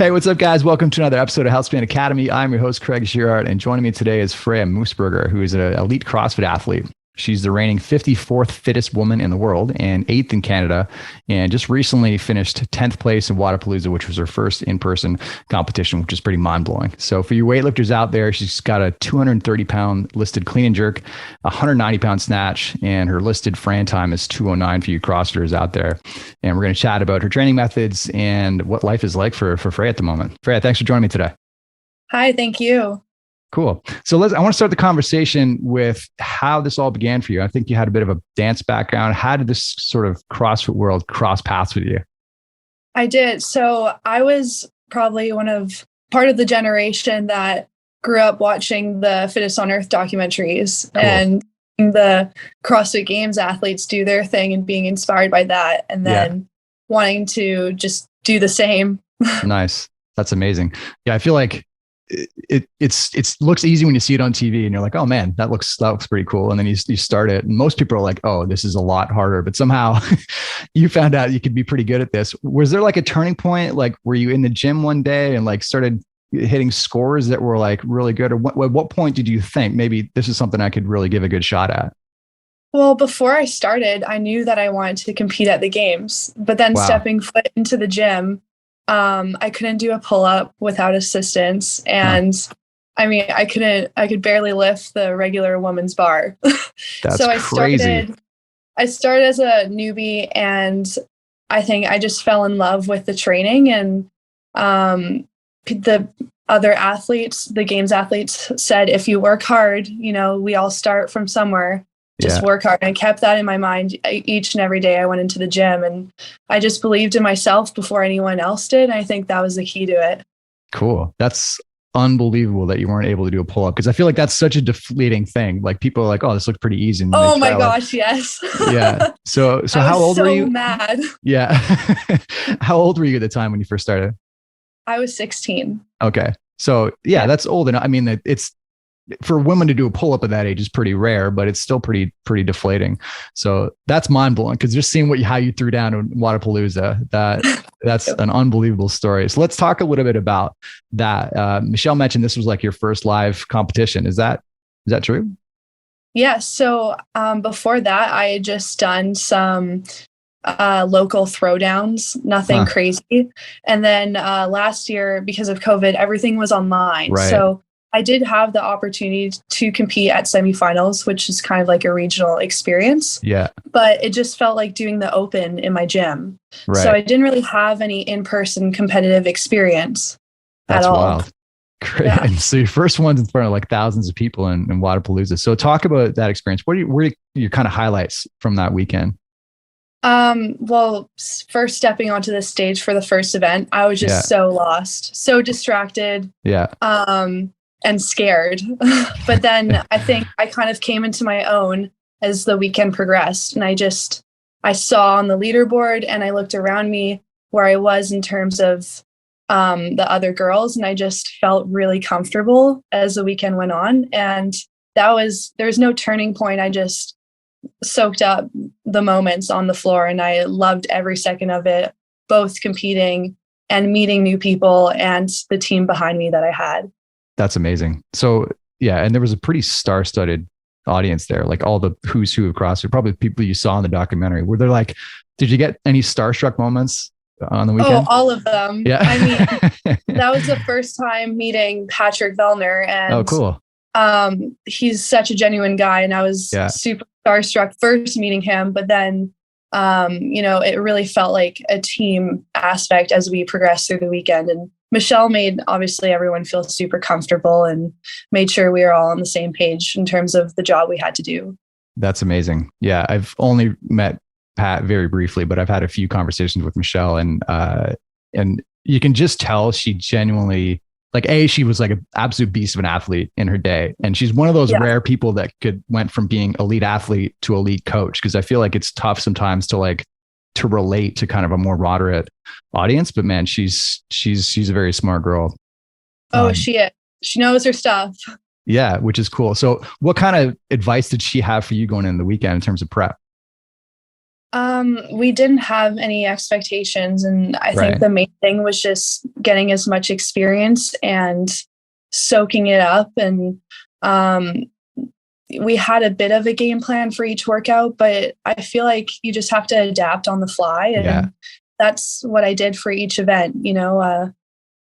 Hey, what's up, guys? Welcome to another episode of Healthspan Academy. I'm your host, Craig Girard, and joining me today is Freya Moosbrugger, who is an elite CrossFit athlete. She's the reigning 54th fittest woman in the world and 8th in Canada, and just recently finished 10th place in Wodapalooza, which was her first in-person competition, which is pretty mind-blowing. So for you weightlifters out there, she's got a 230-pound listed clean and jerk, 190-pound snatch, and her listed Fran time is 209 for you CrossFitters out there. And we're going to chat about her training methods and what life is like for Freya at the moment. Freya, thanks for joining me today. Hi, thank you. Cool. So I want to start the conversation with how this all began for you. I think you had a bit of a dance background. How did this sort of CrossFit world cross paths with you? I did. So I was probably part of the generation that grew up watching the Fittest on Earth documentaries and the CrossFit Games athletes do their thing and being inspired by that and then wanting to just do the same. Nice. That's amazing. Yeah, I feel like it looks easy when you see it on TV and you're like, oh man, that looks pretty cool. And then you start it and most people are like, oh, this is a lot harder, but somehow you found out you could be pretty good at this. Was there like a turning point? Like, were you in the gym one day and like started hitting scores that were like really good? Or what point did you think maybe this is something I could really give a good shot at? Well, before I started, I knew that I wanted to compete at the games, but then stepping foot into the gym, I couldn't do a pull-up without assistance. And I mean, I could barely lift the regular woman's bar. That's so crazy. I started as a newbie and I think I just fell in love with the training and, the other athletes, the games athletes said, if you work hard, we all start from somewhere. Just work hard. And I kept that in my mind each and every day I went into the gym and I just believed in myself before anyone else did. And I think that was the key to it. Cool. That's unbelievable that you weren't able to do a pull-up because I feel like that's such a deflating thing. Like people are like, oh, this looks pretty easy. And oh my gosh, yes. Yeah. So how old were you? Mad. Yeah. How old were you at the time when you first started? I was 16. Okay. So yeah, that's old enough. I mean, it's for women to do a pull-up at that age is pretty rare, but it's still pretty deflating. So that's mind-blowing because just seeing how you threw down in Wodapalooza, that's an unbelievable story. So let's talk a little bit about that. Michelle mentioned this was like your first live competition. Is that true? Yeah. So before that, I had just done some local throwdowns, nothing crazy. And then last year, because of COVID, everything was online. Right. So I did have the opportunity to compete at semifinals, which is kind of like a regional experience. Yeah. But it just felt like doing the open in my gym. Right. So I didn't really have any in-person competitive experience at all. Wild. Great. Yeah. And so your first one's in front of like thousands of people in Wodapalooza. So talk about that experience. What are your kind of highlights from that weekend? Well, first stepping onto the stage for the first event, I was just so lost, so distracted. Yeah. And scared. But then I think I kind of came into my own as the weekend progressed. And I saw on the leaderboard and I looked around me where I was in terms of the other girls. And I just felt really comfortable as the weekend went on. And there was no turning point. I just soaked up the moments on the floor and I loved every second of it, both competing and meeting new people and the team behind me that I had. That's amazing. So yeah, and there was a pretty star-studded audience there, like all the who's who of CrossFit, probably people you saw in the documentary. Were there like, did you get any starstruck moments on the weekend? Oh, all of them. Yeah. I mean, that was the first time meeting Patrick Vellner and oh, cool. He's such a genuine guy and I was super starstruck first meeting him, but then it really felt like a team aspect as we progressed through the weekend. And Michelle made obviously everyone feel super comfortable and made sure we were all on the same page in terms of the job we had to do. That's amazing. Yeah. I've only met Pat very briefly, but I've had a few conversations with Michelle and you can just tell she genuinely she was like an absolute beast of an athlete in her day. And she's one of those rare people that went from being elite athlete to elite coach. Cause I feel like it's tough sometimes to relate to kind of a more moderate audience, but man, she's a very smart girl. Oh, she is. She knows her stuff. Yeah, which is cool. So what kind of advice did she have for you going into the weekend in terms of prep? We didn't have any expectations, and I think the main thing was just getting as much experience and soaking it up. And we had a bit of a game plan for each workout, but I feel like you just have to adapt on the fly. And that's what I did for each event.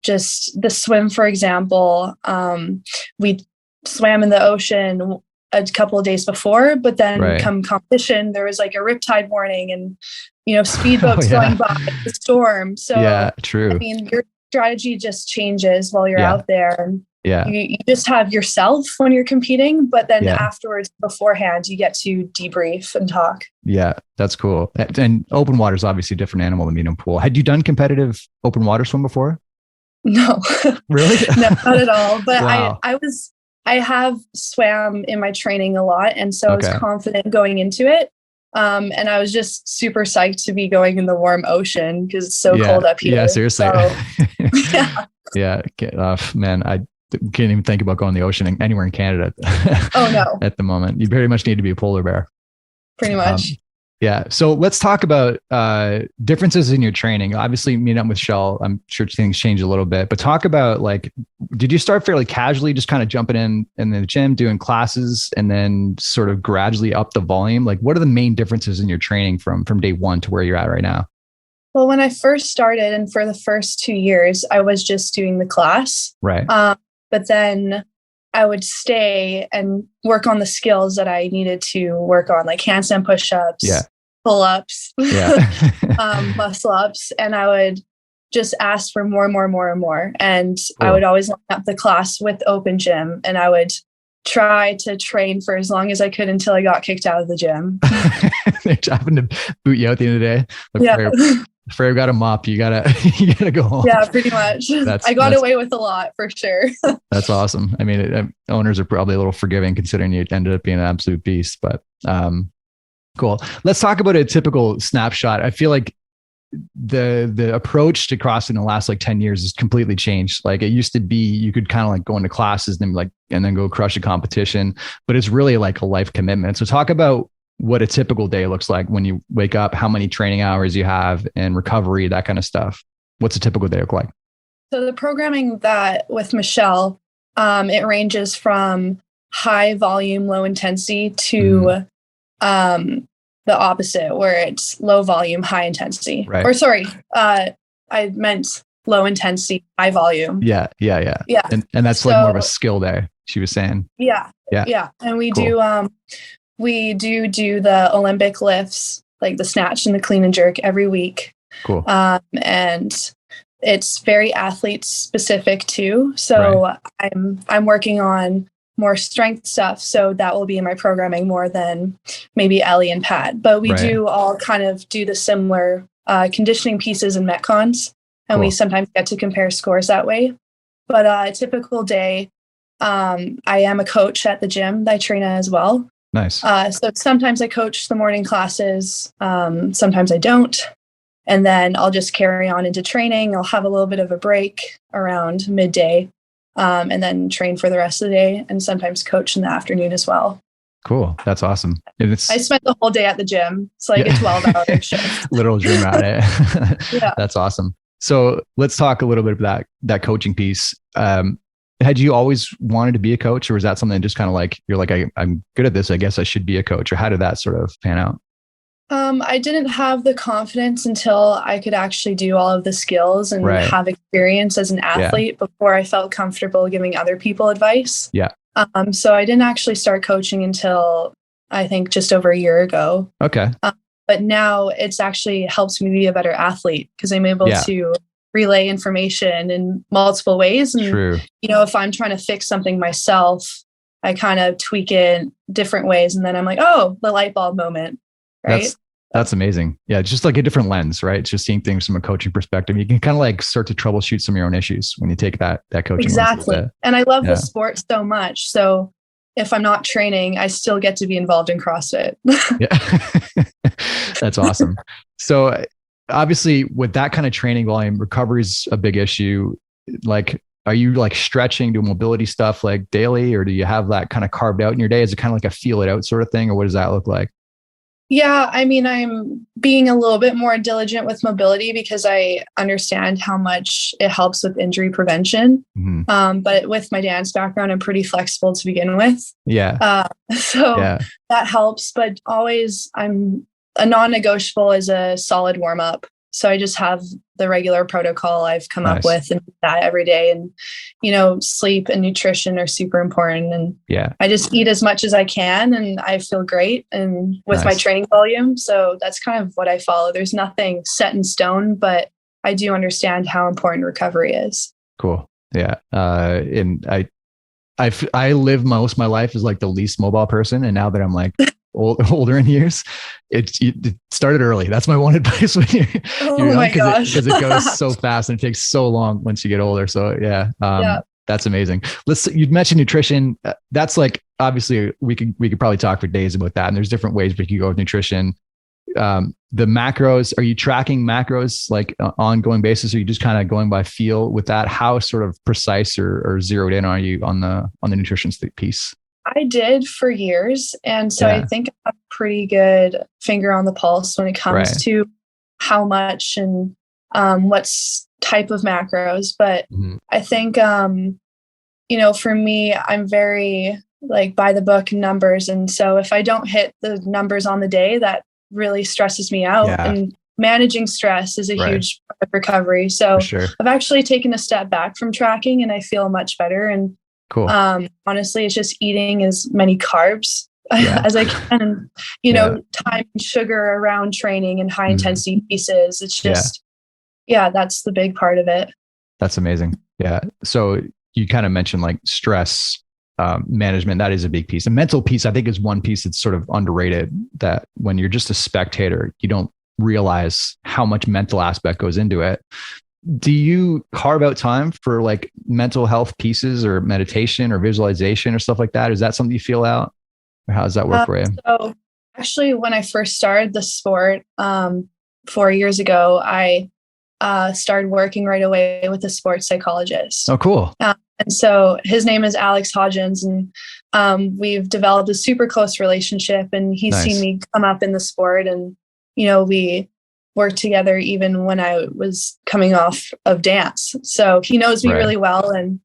Just the swim, for example, we swam in the ocean a couple of days before, but then come competition, there was like a riptide warning and, speedboats going by, the storm. So true. I mean, your strategy just changes while you're out there. And you just have yourself when you're competing, but then afterwards, beforehand, you get to debrief and talk. Yeah, that's cool. And open water is obviously a different animal than being in a pool. Had you done competitive open water swim before? No. Really? No, not at all. But I have swam in my training a lot. And so I was confident going into it. And I was just super psyched to be going in the warm ocean because it's so cold up here. Yeah, seriously. So, Man, I can't even think about going in the ocean anywhere in Canada. Oh, no. At the moment. You very much need to be a polar bear. Pretty much. So let's talk about differences in your training. Obviously, meeting up with Shell, I'm sure things change a little bit, but talk about did you start fairly casually, just kind of jumping in the gym, doing classes, and then sort of gradually up the volume? Like, what are the main differences in your training from day one to where you're at right now? Well, when I first started and for the first 2 years, I was just doing the class. Right. But then I would stay and work on the skills that I needed to work on, like handstand push-ups, pull-ups, muscle ups. And I would just ask for more. And I would always line up the class with open gym, and I would try to train for as long as I could until I got kicked out of the gym. They happened to boot you out at the end of the day. Freya got a mop. You gotta go home. Yeah, pretty much. I got away with a lot for sure. That's awesome. I mean, owners are probably a little forgiving considering you ended up being an absolute beast, but cool. Let's talk about a typical snapshot. I feel like the approach to CrossFit in the last 10 years has completely changed. Like, it used to be, you could kind of go into classes and then go crush a competition, but it's really like a life commitment. So talk about what a typical day looks like when you wake up, how many training hours you have, and recovery, that kind of stuff. What's a typical day look like? So the programming that with Michelle, it ranges from high volume, low intensity to the opposite, where it's low volume, high intensity. Right. Or sorry, I meant low intensity, high volume. Yeah. And that's more of a skill day, she was saying. Yeah. And we do the Olympic lifts, like the snatch and the clean and jerk every week. Cool. And it's very athlete specific too. So I'm working on more strength stuff. So that will be in my programming more than maybe Ellie and Pat. But we do all kind of do the similar conditioning pieces and Metcons. And we sometimes get to compare scores that way. But a typical day, I am a coach at the gym that I train at as well. Nice. So sometimes I coach the morning classes. Sometimes I don't. And then I'll just carry on into training. I'll have a little bit of a break around midday, and then train for the rest of the day, and sometimes coach in the afternoon as well. Cool. That's awesome. I spent the whole day at the gym. It's like a 12-hour shift. Literal dream out. Yeah. That's awesome. So let's talk a little bit about that coaching piece. Had you always wanted to be a coach, or was that something just kind of you're like, I'm good at this, I guess I should be a coach? Or how did that sort of pan out? I didn't have the confidence until I could actually do all of the skills and have experience as an athlete before I felt comfortable giving other people advice. Yeah. So I didn't actually start coaching until I think just over a year ago. Okay. But now it's actually helps me be a better athlete because I'm able to relay information in multiple ways. And, True. If I'm trying to fix something myself, I kind of tweak it different ways. And then I'm like, oh, the light bulb moment. Right. That's amazing. Yeah. It's just like a different lens, right? It's just seeing things from a coaching perspective. You can kind of start to troubleshoot some of your own issues when you take that coaching. Exactly. And I love the sport so much. So if I'm not training, I still get to be involved in CrossFit. Yeah. That's awesome. So obviously with that kind of training volume, recovery is a big issue. Are you stretching, doing mobility stuff daily, or do you have that kind of carved out in your day? Is it kind of like a feel it out sort of thing, or what does that look like? Yeah, I mean, I'm being a little bit more diligent with mobility because I understand how much it helps with injury prevention. But with my dance background, I'm pretty flexible to begin with. Yeah. So Yeah. that helps, but always I'm a non-negotiable is a solid warm up. So I just have the regular protocol I've come up Nice. with and that every day. And, sleep and nutrition are super important. And Yeah. I just eat as much as I can and I feel great and with my Nice. training volume. So that's kind of what I follow. There's nothing set in stone, but I do understand how important recovery is. Cool. Yeah. And I live most of my life as like the least mobile person. And now that I'm like older in years, it started early. That's my one advice when you're young, because it goes so fast and it takes so long once you get older. So yeah. That's amazing. You'd mentioned nutrition. That's like, obviously we could probably talk for days about that. And there's different ways we could go with nutrition. The macros, are you tracking macros like on ongoing basis? Or are you just kind of going by feel with that? How sort of precise or zeroed in are you on the nutrition piece? I did for years. And so I think I have a pretty good finger on the pulse when it comes to how much and what's type of macros. But I think, for me, I'm very like by the book numbers. And so if I don't hit the numbers on the day, that really stresses me out. And managing stress is a huge part of recovery. So I've actually taken a step back from tracking and I feel much better. And cool. Honestly, it's just eating as many carbs as I can, time and sugar around training and high intensity pieces. It's just, that's the big part of it. That's amazing. Yeah. So you kind of mentioned like stress management. That is a big piece. The mental piece, I think, is one piece that's sort of underrated, that when you're just a spectator, you don't realize how much mental aspect goes into it. Do you carve out time for like mental health pieces or meditation or visualization or stuff like that? Is that something you feel out? Or how does that work for you? So actually, when I first started the sport 4 years ago, I started working right away with a sports psychologist. Oh, cool. And so his name is Alex Hodgins, and we've developed a super close relationship, and he's seen me come up in the sport, and, we worked together even when I was coming off of dance. So he knows me really well. And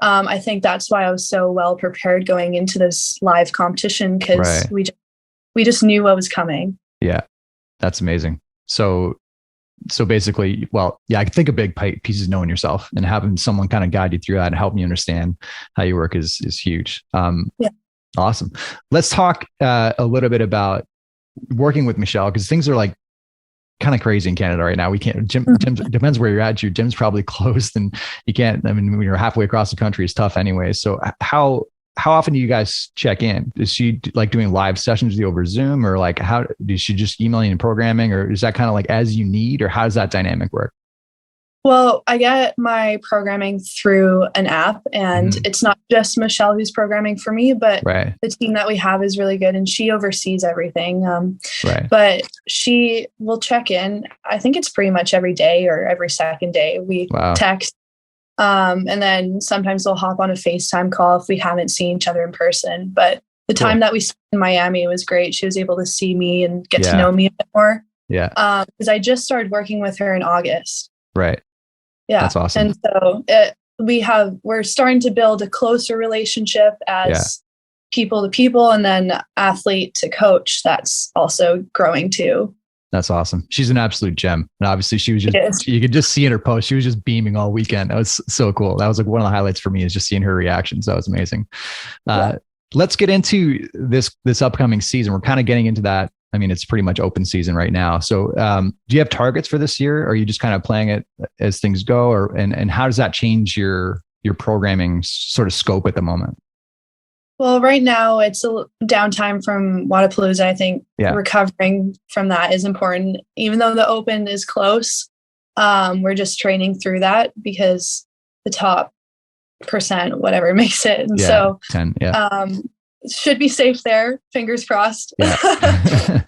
I think that's why I was so well prepared going into this live competition, because we just knew what was coming. Yeah. That's amazing. So basically, I think a big piece is knowing yourself and having someone kind of guide you through that and help you understand how you work is huge. Awesome. Let's talk a little bit about working with Michelle, because things are like kind of crazy in Canada right now. We can't, gym depends where you're at. Your gym's probably closed and you can't, when you're halfway across the country, it's tough anyway. So how often do you guys check in? Is she like doing live sessions with you over Zoom, or like how does she just emailing and programming, or is that kind of like as you need, or how does that dynamic work? Well, I get my programming through an app, and it's not just Michelle who's programming for me, but the team that we have is really good and she oversees everything. But she will check in. I think it's pretty much every day or every second day we text. And then sometimes they'll hop on a FaceTime call if we haven't seen each other in person. But the time that we spent in Miami was great. She was able to see me and get to know me a bit more. Because I just started working with her in August. Yeah. That's awesome. And so we're starting to build a closer relationship as people to people, and then athlete to coach. That's also growing too. That's awesome. She's an absolute gem. And obviously she was you could just see in her post, she was just beaming all weekend. That was so cool. That was like one of the highlights for me, is just seeing her reactions. That was amazing. Let's get into this upcoming season. We're kind of getting into that. I mean, it's pretty much open season right now. So do you have targets for this year? Or are you just kind of playing it as things go? And how does that change your programming sort of scope at the moment? Well, right now it's a downtime from Wodapalooza. I think recovering from that is important. Even though the open is close, we're just training through that, because the top percent, whatever, makes it. And 10, should be safe there. Fingers crossed. Nice.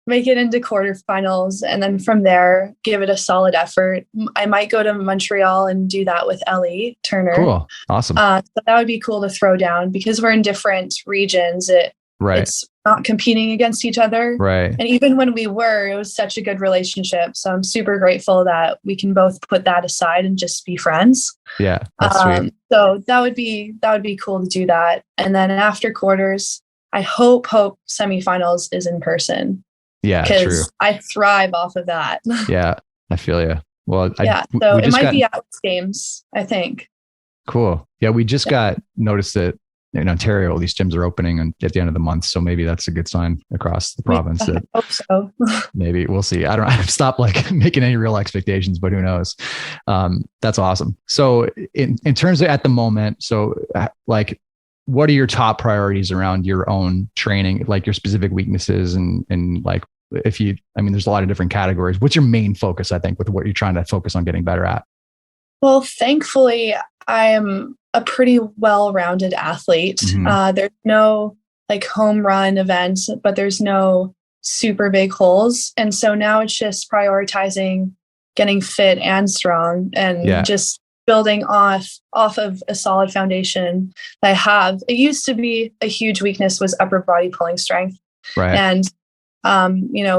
Make it into quarterfinals, and then from there, give it a solid effort. I might go to Montreal and do that with Ellie Turner. Cool. Awesome. So that would be cool to throw down, because we're in different regions. It Right. It's not competing against each other. Right. And even when we were, it was such a good relationship. So I'm super grateful that we can both put that aside and just be friends. Yeah. That's sweet. So that would be cool to do that. And then after quarters, I hope semifinals is in person. Yeah. True. Because I thrive off of that. Yeah. I feel you. Well, so it might be Atlas Games, I think. Cool. Yeah. We just got noticed that in Ontario, all these gyms are opening at the end of the month. So maybe that's a good sign across the province. I hope so. Maybe we'll see. I've stopped like making any real expectations, but who knows? That's awesome. So in terms of at the moment, so like, what are your top priorities around your own training, like your specific weaknesses and like, there's a lot of different categories. What's your main focus, I think, with what you're trying to focus on getting better at? Well, thankfully, I am a pretty well-rounded athlete. Mm-hmm. There's no like home run events, but there's no super big holes. And so now it's just prioritizing getting fit and strong and just building off of a solid foundation that I have. It used to be a huge weakness was upper body pulling strength. Right. And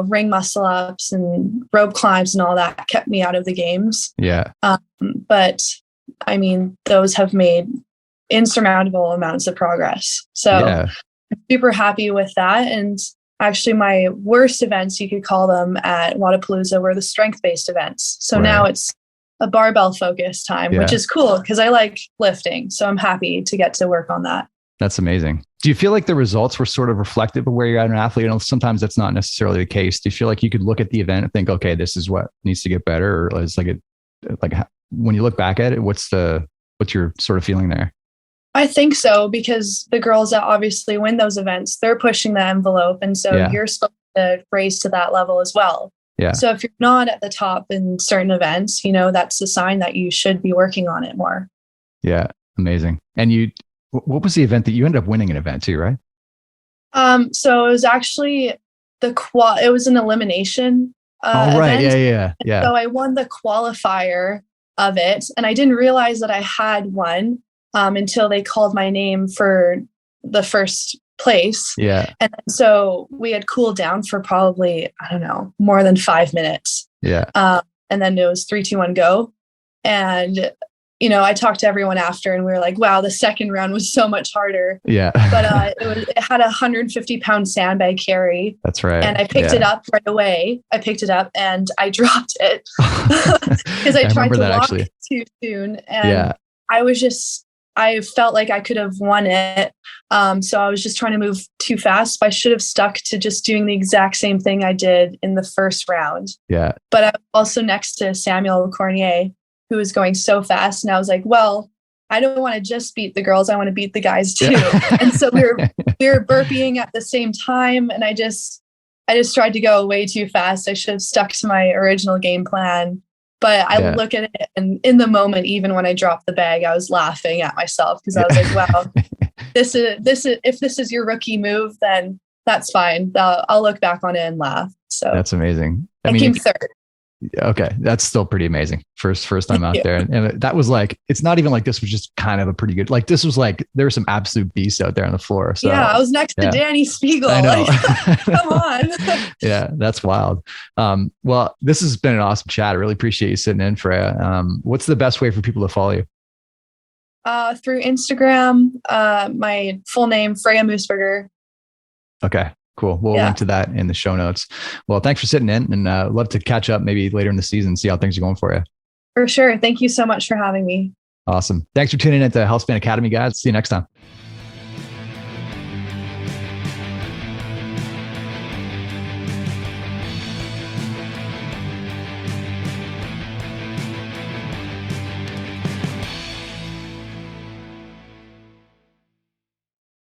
ring muscle ups and rope climbs and all that kept me out of the games. Yeah. But I mean, those have made insurmountable amounts of progress. So I'm super happy with that. And actually my worst events, you could call them at Wodapalooza, were the strength-based events. So now it's a barbell focused time, which is cool because I like lifting. So I'm happy to get to work on that. That's amazing. Do you feel like the results were sort of reflective of where you're at an athlete? Sometimes that's not necessarily the case. Do you feel like you could look at the event and think, okay, this is what needs to get better? Or is like when you look back at it, what's your sort of feeling there? I think so, because the girls that obviously win those events, they're pushing the envelope. And so you're supposed to raise to that level as well. Yeah. So if you're not at the top in certain events, that's a sign that you should be working on it more. Yeah. Amazing. And what was the event that you ended up winning an event too, right? So it was actually it was an elimination. Right. Event. Yeah. So I won the qualifier of it, and I didn't realize that I had won until they called my name for the first place. Yeah. And so we had cooled down for probably, I don't know, more than 5 minutes. Yeah. And then it was 3, 2, 1, go. And I talked to everyone after and we were like, wow, the second round was so much harder. Yeah. But it had a 150-pound sandbag carry. That's right. And I picked it up right away. I picked it up and I dropped it because I tried to walk too soon. And I felt like I could have won it. So I was just trying to move too fast. I should have stuck to just doing the exact same thing I did in the first round. Yeah. But I was also next to Samuel Cornier, who was going so fast. And I was like, well, I don't want to just beat the girls. I want to beat the guys too. And so we were burping at the same time. And I just tried to go way too fast. I should have stuck to my original game plan. But I look at it, and in the moment, even when I dropped the bag, I was laughing at myself because I was like, wow, this is if this is your rookie move, then that's fine. I'll look back on it and laugh. So that's amazing. I came third. Okay. That's still pretty amazing. First time out there. And that was like, it's not even like this was just kind of a pretty good, like this was like, there were some absolute beasts out there on the floor. So yeah, I was next to Danny Spiegel. I know. Like, come on. Yeah, that's wild. Well, this has been an awesome chat. I really appreciate you sitting in, Freya. What's the best way for people to follow you? Through Instagram, my full name, Freya Moosbrugger. Okay. Cool. We'll link to that in the show notes. Well, thanks for sitting in, and love to catch up maybe later in the season, see how things are going for you. For sure. Thank you so much for having me. Awesome. Thanks for tuning in to Healthspan Academy, guys. See you next time.